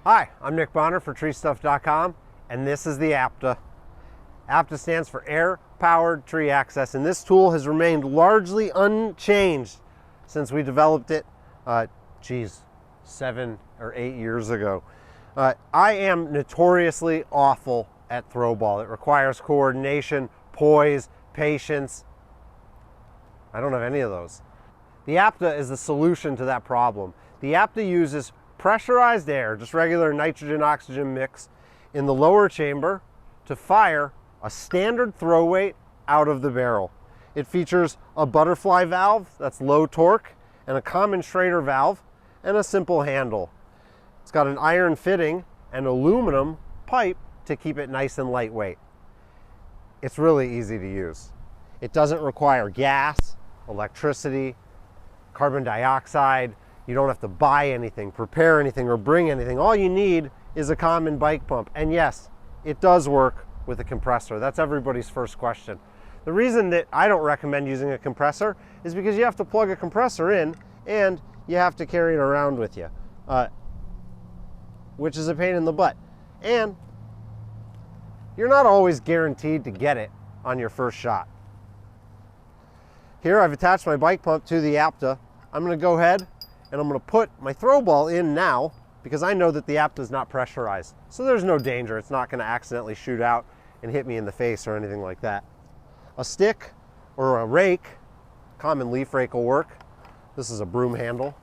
Hi, I'm Nick Bonner for TreeStuff.com, and this is the APTA. APTA stands for Air-Powered Tree Access, and this tool has remained largely unchanged since we developed it, 7 or 8 years ago. I am notoriously awful at throw ball. It requires coordination, poise, patience. I don't have any of those. The APTA is the solution to that problem. The APTA uses pressurized air, just regular nitrogen-oxygen mix, in the lower chamber to fire a standard throw weight out of the barrel. It features a butterfly valve that's low torque, and a common Schrader valve, and a simple handle. It's got an iron fitting and aluminum pipe to keep it nice and lightweight. It's really easy to use. It doesn't require gas, electricity, carbon dioxide. You don't have to buy anything, prepare anything, or bring anything. All you need is a common bike pump. And yes, it does work with a compressor. That's everybody's first question. The reason that I don't recommend using a compressor is because you have to plug a compressor in and you have to carry it around with you, which is a pain in the butt. And you're not always guaranteed to get it on your first shot. Here I've attached my bike pump to the APTA. I'm going to go ahead and I'm going to put my throw ball in now because I know that the APTA is not pressurized. So there's no danger. It's not going to accidentally shoot out and hit me in the face or anything like that. A stick or a rake, common leaf rake will work. This is a broom handle.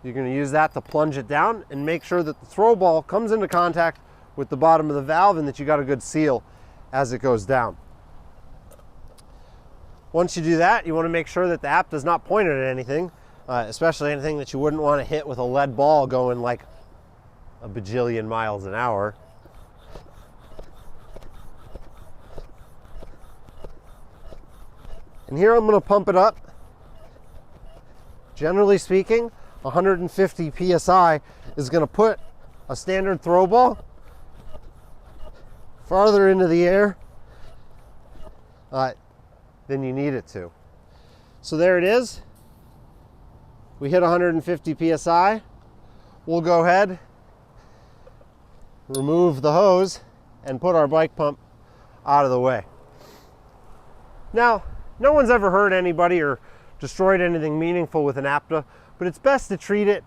You're going to use that to plunge it down and make sure that the throw ball comes into contact with the bottom of the valve and that you got a good seal as it goes down. Once you do that, you want to make sure that the APTA is not pointed at anything, especially anything that you wouldn't want to hit with a lead ball going like a bajillion miles an hour. And here I'm going to pump it up. Generally speaking, 150 PSI is going to put a standard throw ball farther into the air than you need it to. So there it is. We hit 150 PSI. We'll go ahead, remove the hose, and put our bike pump out of the way. Now, no one's ever hurt anybody or destroyed anything meaningful with an APTA, but it's best to treat it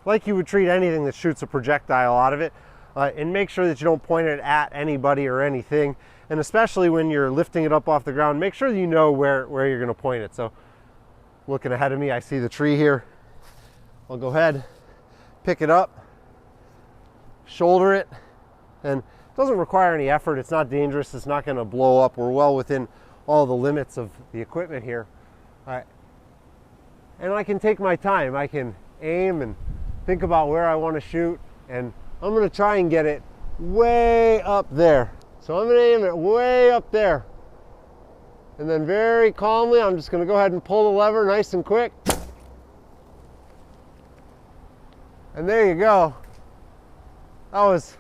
like you would treat anything that shoots a projectile out of it, and make sure that you don't point it at anybody or anything. And especially when you're lifting it up off the ground, make sure that you know where you're going to point it. So looking ahead of me, I see the tree here. I'll go ahead, pick it up, shoulder it, and it doesn't require any effort. It's not dangerous. It's not going to blow up. We're well within all the limits of the equipment here. All right. And I can take my time. I can aim and think about where I want to shoot, and I'm going to try and get it way up there. So I'm going to aim it way up there. And then very calmly, I'm just going to go ahead and pull the lever nice and quick. And there you go. That was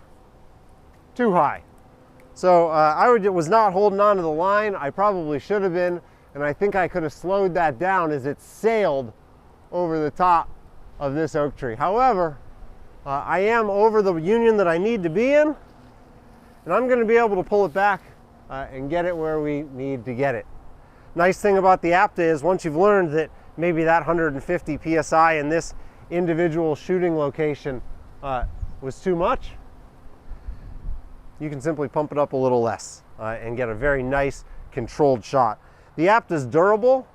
too high. So I was not holding on to the line. I probably should have been. And I think I could have slowed that down as it sailed over the top of this oak tree. However, I am over the union that I need to be in. And I'm going to be able to pull it back and get it where we need to get it. Nice thing about the APTA is once you've learned that maybe that 150 PSI in this individual shooting location was too much, you can simply pump it up a little less and get a very nice controlled shot. The APTA is durable.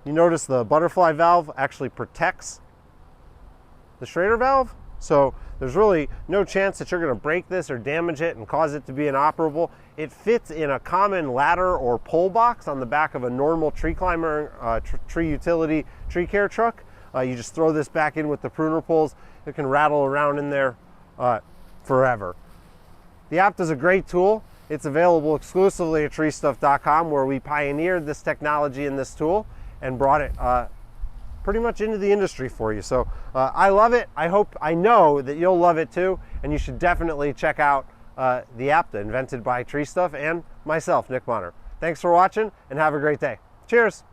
You notice the butterfly valve actually protects the Schrader valve. So there's really no chance that you're going to break this or damage it and cause it to be inoperable. It fits in a common ladder or pole box on the back of a normal tree climber, tree utility, tree care truck. You just throw this back in with the pruner poles. It can rattle around in there forever. The APTA is a great tool. It's available exclusively at TreeStuff.com, where we pioneered this technology and this tool and brought it pretty much into the industry for you. So I love it. I know that you'll love it too, and you should definitely check out the APTA, invented by TreeStuff and myself, Nick Bonner. Thanks for watching and have a great day. Cheers.